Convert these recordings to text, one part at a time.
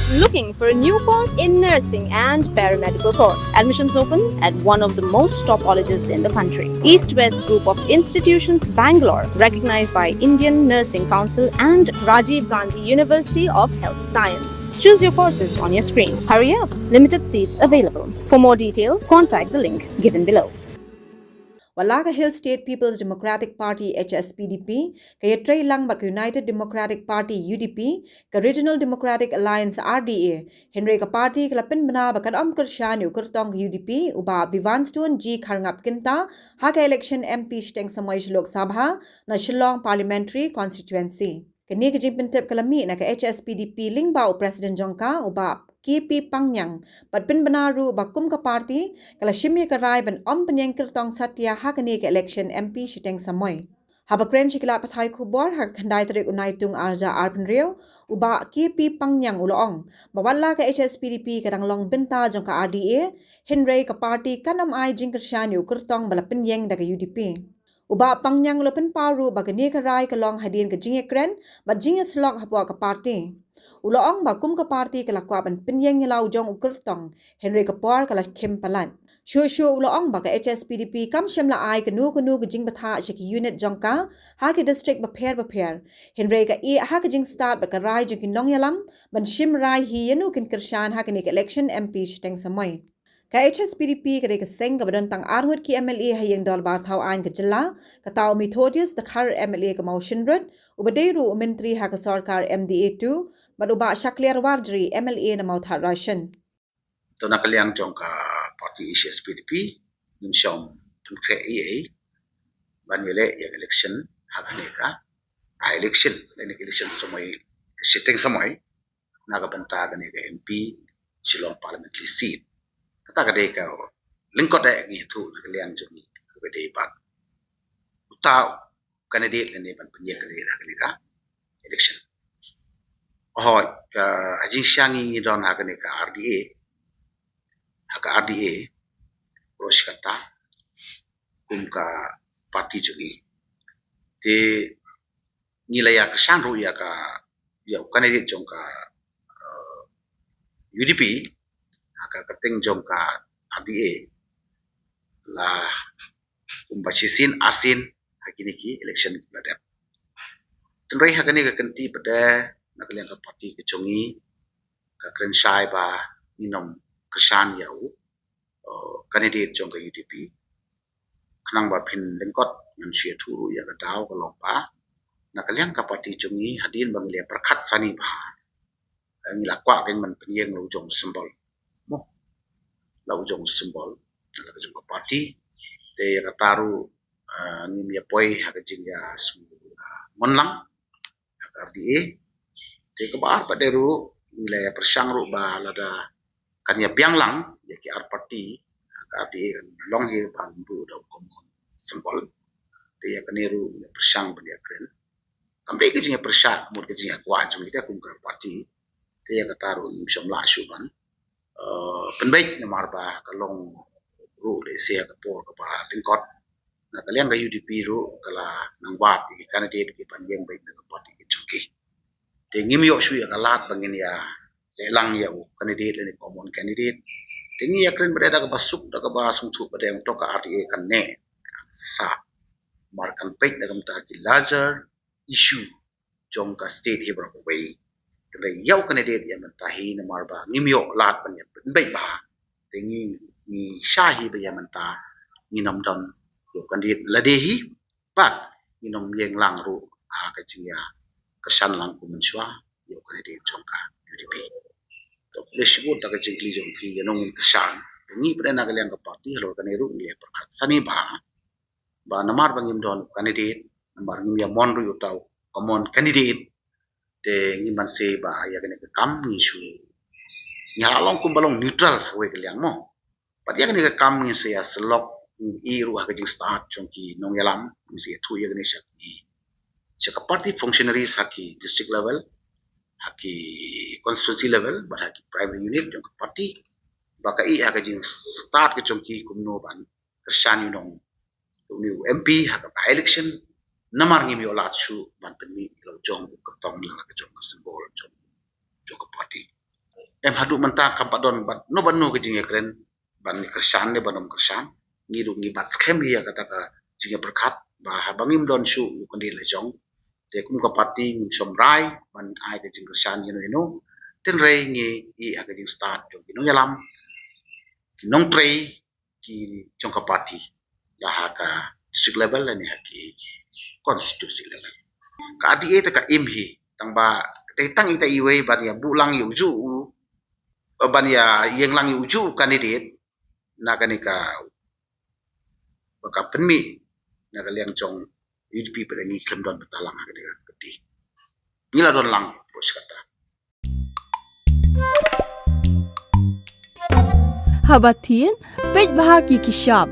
Looking for a new course in nursing and paramedical course? Admissions open at one of the most top colleges in the country. East West Group of Institutions, Bangalore, recognized by Indian Nursing Council and Rajiv Gandhi University of Health Science. Choose your courses on your screen. Hurry up! Limited seats available. For more details, contact the link given below. Walaga Hill State People's Democratic Party HSPDP, kaya Trey Lang bak United Democratic Party UDP, ka Regional Democratic Alliance RDA, Henry ka party kalapin bana bakan kersyan kertong UDP, uba Vivanstone G Karngap Kinta, haka election MP Shteng Samoy Lok Sabha, na Shillong Parliamentary Constituency. Kini kejimpintip kalami na ka HSPDP lingbao President Jongka, uba KP Pangyang, patpin banaru bakum ka party, kala shimye karai ban penyang kertong satya hakani ke election MP Shiteng Samoy. Habakren shikila pathai kubor hak khandai tarik unai tung arja arpan rio, uba KP Pangyang uloong, bawala ka HSPDP kadang long binta jong ka RDA, Henry ka party kanam ai jing kersyanyu kertong bala penyang daga UDP. Uba Pangyang lopen paru bagani karai kalong hadin ke jingekren, bat jingeslok hapwa ka party. Uloong bakum ka party kalakwaban pinyeng nilaw jong ukurtong Henry Kapor kala Kim Palan. Shushu uloong baka HSPDP kam shimla ay kanu gajing batha shiki unit jongka haki district baper Henry ka haki jing start baka rai jong kinong yalam ban shim rai hi yanu kin kersyan haki nik election MP Shteng Samoy. Ka HSPDP kada keseng kabadan tang arwat ki MLA hayeng dol barthau an ke jela katao Methodius the khar MLA ka motion rut ubadeiru menteri haka sarkar MDA2 Maduba Shakliar Wardri MLA na Mauthat Rashan. To nakaliang jong ka party HSPDP yung siyang tunkre EA banwile yung election hakane ka election election samoy sitting samoy nagabanta gani ka MP Shillong parliamentary seat kata kadai ka lingkot da ngi tu nakaliang jong kadai pak utau candidate lene ban penye kadai ka election ajing syangi don hakane ka RDA Rosh kata ka parti jungi te nilaya kesan ru ya ka ya candidate jong ka UDP haka keting jong ka RDA lah basisin asin hakini ki election ladap tenrei hakane ka kenti pada nakaliang ka parti kecungi ka krensai ba inom kesan yau candidate jong ka UDP kanang ba pin lengkot ngan sia turu ya ka daw ka lompa nakaliang ka parti cungi hadin banglia perkat sani ba ngila kwa ken man penyeng lu jong sembol mo lu jong sembol la jong ka parti te ka taru ngim ya poi ha ka jingya monlang ka RDA te ka bar paderu nilai persang ru ba lada kanya bianglang ya ki parti ka RDA long here ban bu da komon sembol te ya kaniru persang dia kren kambe ke jinga persat mur ke jinga kwa jung ita kum ka parti te ya kataru yum la shuban penbaik na marba ka long ru le sia ka por ka ba lingkot na kalian ga UDP ru kala nang wap ki candidate ki panjang baik na parti ki chungki te ngim yo shu ya kalat bangin ya lelang ya candidate le common candidate te ngi ya kren berada ka basuk da ka basung thu pada yang to ka RDA kan ne sa markan pek da kam ta ki larger issue jong ka state hebra ko bai te yau candidate ya mentahi na marba ngim yo lat ban ya baik ba te ngi shahi ba ya menta ngi nam don yo candidate ladehi but ngi nom yeng lang ru ka jingya kesan lang ku menswa yo candidate jong ka UDP to lesibut ta ka jingli jong ki yanong kesan ni pada na kalian ka parti halo kaneru ni perkat sani ba namar bangim don candidate namar ngim ya mon ru yo tau common candidate te ngi man se ba ya kene ka kam ni shu nya long kum balong neutral we kaliang mo pat ya kene ka kam ni se ya selok i ru ha ka jing start jong ki nong yalam ni se thu ya kene syak ni syak party functionaries haki district level haki constituency level but haki private unit jong ka party baka i haka jing start ke jong ki kumno ban kersan yunong MP haka by election namar ngim yo lat shu ban penmi lo jong ka tong la ka jong ka symbol jong ka party hadu menta kampadon bat no banu ke jinge kren ban kersan ne banom kersan ngiru ngi bat scam ya kata ka jinge berkat ba habangim don shu kundi lejong te kum ka parti ngum somrai ban ai ke jing kersan you ten rei ngi I aga jing start jong kinong yalam kinong trei ki jong ka parti la ha ka district level la ni ha ki constituency level ka adi eta ka imhi tang ba te tang ita iwe ban ya bulang yu ju ban ya yeng lang yu ju candidate na ka ni ka baka penmi na ka liang jong UDP pada ni klem don betalang ha ka keti nila don lang bos kata Habatin, pej bahagi kashab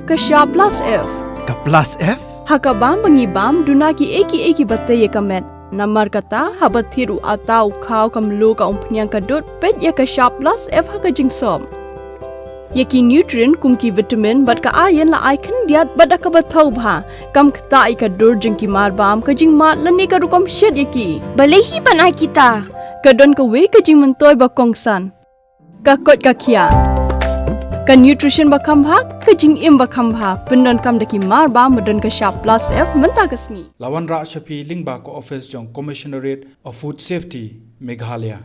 plus F. Ka plus F? Hakabam bangibam dunaki eki batay kamet. Namar kata habathiru atau kau kamlu ka umpnyang kadut pej ya kashab plus F haka jingsom. Yaki nutrient kumki vitamin bat ka ayan la icon diat bat ka bathau bha kam kata ika dur jingki marbam ka jing mat lani ka rukom shed yaki. Balehi banai kita. Kadon ka we ka jing mentoy ba kongsan. Ka kot ka kia. Ka nutrition ba khambha ka jing im ba khambha pendon kam daki mar ba modon ka sharp plus F menta kasni Lawan Ra Shafi Lingba ko office jong Commissionerate of Food Safety Meghalaya